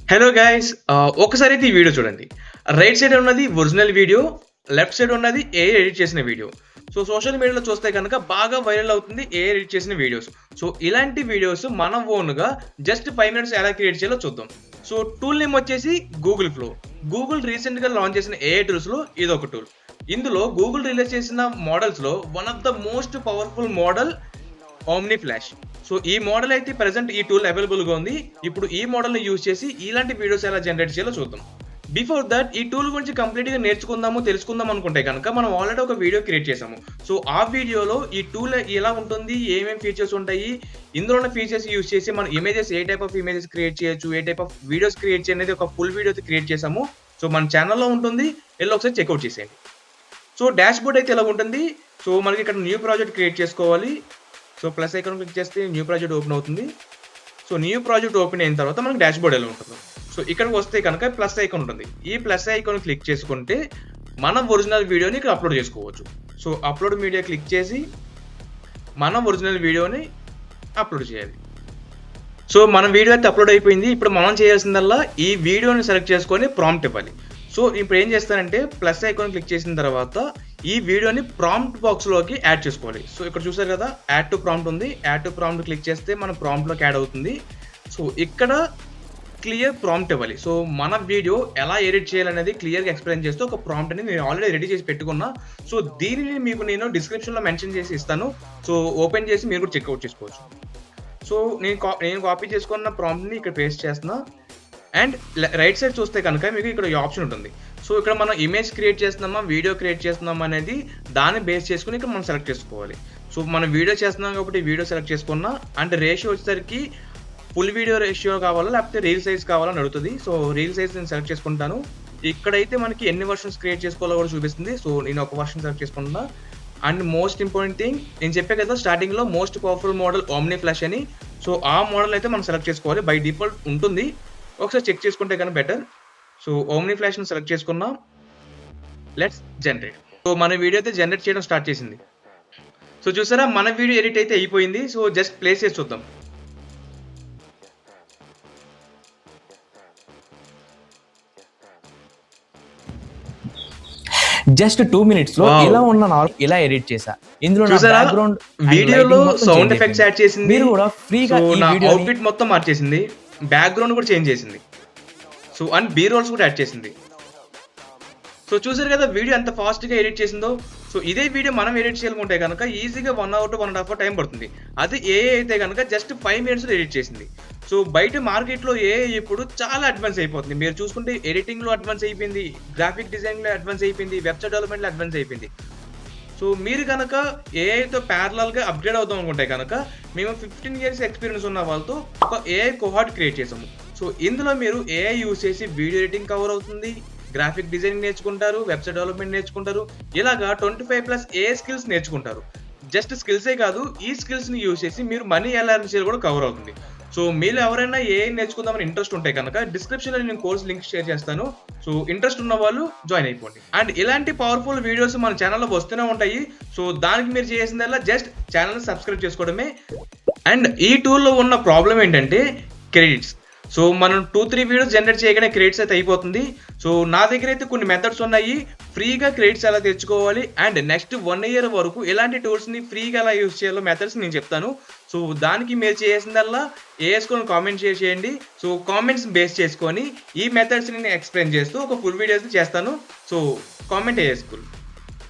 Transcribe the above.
Hello guys, ఒకసారి అయితే ఈ వీడియో చూడండి. రైట్ సైడ్ ఉన్నది ఒరిజినల్ వీడియో, లెఫ్ట్ సైడ్ ఉన్నది ఏఐ ఎడిట్ చేసిన వీడియో. సో సోషల్ మీడియాలో చూస్తే కనుక బాగా వైరల్ అవుతుంది ఏఐ ఎడిట్ చేసిన వీడియోస్. సో ఇలాంటి వీడియోస్ మన ఓన్గా జస్ట్ 5 మినిట్స్ ఎలా క్రియేట్ చేయాలో చూద్దాం. సో టూల్ నేమ్ వచ్చేసి గూగుల్ ఫ్లో. గూగుల్ రీసెంట్గా లాంచ్ చేసిన ఏఐ టూల్స్లో ఇది ఒక టూల్. ఇందులో గూగుల్ రిలీజ్ చేసిన మోడల్స్లో one of the most powerful model Omni Flash. So ఈ మోడల్ అయితే ప్రెసెంట్ ఈ టూల్ అవైలబుల్గా ఉంది. ఇప్పుడు ఈ మోడల్ని యూజ్ చేసి ఇలాంటి వీడియోస్ ఎలా జనరేట్ చేయాలో చూద్దాం. బిఫోర్ దట్ ఈ టూల్ గురించి కంప్లీట్గా నేర్చుకుందాము, తెలుసుకుందాం అనుకుంటే కనుక మనం ఆల్రెడీ ఒక వీడియో క్రియేట్ చేసాము. సో ఆ వీడియోలో ఈ టూల్ ఎలా ఉంటుంది, ఏమేమి ఫీచర్స్ ఉంటాయి, ఇందులో ఉన్న ఫీచర్స్ యూజ్ చేసి మన images A type of images create చేయొచ్చు, ఏ టైప్ ఆఫ్ వీడియోస్ క్రియేట్ చేయనేది ఒక ఫుల్ వీడియో క్రియేట్ చేసాము. సో మన ఛానల్లో ఉంటుంది, వెళ్ళి ఒకసారి చెక్అవుట్ చేసేయండి. సో డాష్ బోర్డ్ అయితే ఎలా ఉంటుంది. సో మనకి ఇక్కడ న్యూ ప్రాజెక్ట్ క్రియేట్ చేసుకోవాలి. సో ప్లస్ ఐకాన్ క్లిక్ చేస్తే న్యూ ప్రాజెక్ట్ ఓపెన్ అవుతుంది. సో న్యూ ప్రాజెక్ట్ ఓపెన్ అయిన తర్వాత మనకి డాష్ బోర్డ్ ఎలా ఉంటుంది. సో ఇక్కడికి వస్తే కనుక ప్లస్ ఐకాన్ ఉంటుంది. ఈ ప్లస్ ఐకాన్ క్లిక్ చేసుకుంటే మన ఒరిజినల్ వీడియోని ఇక్కడ అప్లోడ్ చేసుకోవచ్చు. సో అప్లోడ్ మీడియా క్లిక్ చేసి మన ఒరిజినల్ వీడియోని అప్లోడ్ చేయాలి. సో మన వీడియో అయితే అప్లోడ్ అయిపోయింది. ఇప్పుడు మనం చేయాల్సిందల్లా ఈ వీడియోని సెలెక్ట్ చేసుకొని ప్రాంప్ట్ ఇవ్వాలి. సో ఇప్పుడు ఏం చేస్తానంటే ప్లస్ ఐకాన్ క్లిక్ చేసిన తర్వాత ఈ వీడియోని ప్రాంప్ట్ బాక్స్లోకి యాడ్ చేసుకోవాలి. సో ఇక్కడ చూసారు కదా, యాడ్ టు ప్రాంప్ట్ ఉంది. యాడ్ టు ప్రాంప్ట్ క్లిక్ చేస్తే మన ప్రాంప్ట్లోకి యాడ్ అవుతుంది. సో ఇక్కడ క్లియర్ ప్రాంప్ట్ ఇవ్వాలి. సో మన వీడియో ఎలా ఎడిట్ చేయాలనేది క్లియర్గా ఎక్స్ప్లెయిన్ చేస్తూ ఒక ప్రాంప్ట్ అనేది నేను ఆల్రెడీ రెడీ చేసి పెట్టుకున్నా. సో దీనిని మీకు నేను డిస్క్రిప్షన్లో మెన్షన్ చేసి ఇస్తాను. సో ఓపెన్ చేసి మీరు కూడా చెక్అవుట్ చేసుకోవచ్చు. సో నేను కాపీ చేసుకున్న ప్రాంప్ట్ని ఇక్కడ పేస్ట్ చేస్తున్నా. అండ్ రైట్ సైడ్ చూస్తే కనుక మీకు ఇక్కడ ఈ ఆప్షన్ ఉంటుంది. సో ఇక్కడ మనం ఇమేజ్ క్రియేట్ చేస్తున్నామా, వీడియో క్రియేట్ చేస్తున్నామా అనేది దాన్ని బేస్ చేసుకుని ఇక్కడ మనం సెలెక్ట్ చేసుకోవాలి. సో మనం వీడియో చేస్తున్నాం కాబట్టి వీడియో సెలెక్ట్ చేసుకున్నా. అండ్ రేషియో వచ్చేసరికి ఫుల్ వీడియో రేషియో కావాలా లేకపోతే రీల్ సైజ్ కావాలని అడుగుతుంది. సో రీల్ సైజ్ నేను సెలెక్ట్ చేసుకుంటాను. ఇక్కడైతే మనకి ఎన్ని వర్షన్స్ క్రియేట్ చేసుకోవాలో కూడా చూపిస్తుంది. సో నేను ఒక వర్షన్ సెలెక్ట్ చేసుకుంటున్నా. అండ్ మోస్ట్ ఇంపార్టెంట్ థింగ్, నేను చెప్పే కదా స్టార్టింగ్లో most powerful model Omni flash అని. సో ఆ మోడల్ అయితే మనం సెలెక్ట్ చేసుకోవాలి. బై డిఫాల్ట్ ఉంటుంది, ఒకసారి చెక్ చేసుకుంటే కానీ బెటర్. సో ఓమ్ని ఫ్లాష్ని సెలెక్ట్ చేసుకున్నాం. Let's generate. సో మన వీడియో అయితే జనరేట్ చేయడం స్టార్ట్ చేసింది. సో చూసారా, మన వీడియో ఎడిట్ అయితే అయిపోయింది. సో జస్ట్ ప్లేస్ చేసి చూద్దాం. జస్ట్ 2 మినిట్స్ లో ఇలా ఉన్న ఇలా ఎడిట్ చేసా. ఇందులో బ్యాక్గ్రౌండ్ వీడియోలో సౌండ్ ఎఫెక్ట్స్ యాడ్ చేసింది. మీరు కూడా ఫ్రీగా ఈ వీడియో అవుట్ఫిట్ మొత్తం మార్చేసింది, బ్యాక్గ్రౌండ్ కూడా చేంజ్ చేసింది. సో అండ్ బీ రోల్స్ కూడా యాడ్ చేసింది. సో చూసారు కదా వీడియో ఎంత ఫాస్ట్గా ఎడిట్ చేసిందో. సో ఇదే వీడియో మనం ఎడిట్ చేయాలనుకుంటే కనుక ఈజీగా 1 hour to 1.5 hour టైం పడుతుంది. అది ఏఐ అయితే కనుక జస్ట్ 5 minutes ఎడిట్ చేసింది. సో బయట మార్కెట్లో ఏఐ ఇప్పుడు చాలా అడ్వాన్స్ అయిపోతుంది. మీరు చూసుకుంటే ఎడిటింగ్లో అడ్వాన్స్ అయిపోయింది, గ్రాఫిక్ డిజైన్లో అడ్వాన్స్ అయిపోయింది, వెబ్సైట్ డెవలప్మెంట్లో అడ్వాన్స్ అయిపోయింది. సో మీరు కనుక ఏఐతో ప్యారలల్గా అప్గ్రేడ్ అవుతాం అనుకుంటే కనుక మేము 15 years ఎక్స్పీరియన్స్ ఉన్న వాళ్ళతో ఒక ఏఐ కోహార్ట్ క్రియేట్ చేసాము. సో ఇందులో మీరు ఏఐ యూజ్ చేసి వీడియో ఎడిటింగ్ కవర్ అవుతుంది, గ్రాఫిక్ డిజైనింగ్ నేర్చుకుంటారు, వెబ్సైట్ డెవలప్మెంట్ నేర్చుకుంటారు, ఇలాగా 25+ ఏ స్కిల్స్ నేర్చుకుంటారు. జస్ట్ స్కిల్సే కాదు, ఈ స్కిల్స్ని యూజ్ చేసి మీరు మనీ ఎలా ఎర్న్ చేయాలి కూడా కవర్ అవుతుంది. సో మీరు ఎవరైనా ఏఐ నేర్చుకుందామని ఇంట్రెస్ట్ ఉంటే కనుక డిస్క్రిప్షన్లో నేను కోర్స్ లింక్ షేర్ చేస్తాను. సో ఇంట్రెస్ట్ ఉన్న వాళ్ళు జాయిన్ అయిపోండి. అండ్ ఇలాంటి పవర్ఫుల్ వీడియోస్ మన ఛానల్లో వస్తూనే ఉంటాయి. సో దానికి మీరు చేసిందల్లా జస్ట్ ఛానల్ని సబ్స్క్రైబ్ చేసుకోవడమే. అండ్ ఈ టూల్లో ఉన్న ప్రాబ్లం ఏంటంటే క్రెడిట్స్. సో మనం 2-3 వీడియోస్ జనరేట్ చేయగానే క్రెడిట్స్ అయితే అయిపోతుంది. సో నా దగ్గర అయితే కొన్ని మెథడ్స్ ఉన్నాయి ఫ్రీగా క్రెడిట్స్ ఎలా తెచ్చుకోవాలి. అండ్ నెక్స్ట్ 1 year వరకు ఎలాంటి టూల్స్ని ఫ్రీగా ఎలా యూజ్ చేయాలో మెథడ్స్ నేను చెప్తాను. సో దానికి మీరు చేసిందల్లా వేసుకొని కామెంట్ చేయండి. సో కామెంట్స్ బేస్ చేసుకొని ఈ మెథడ్స్ని నేను ఎక్స్ప్లెయిన్ చేస్తూ ఒక ఫుల్ వీడియోస్ చేస్తాను. సో కామెంట్ వేసుకోండి.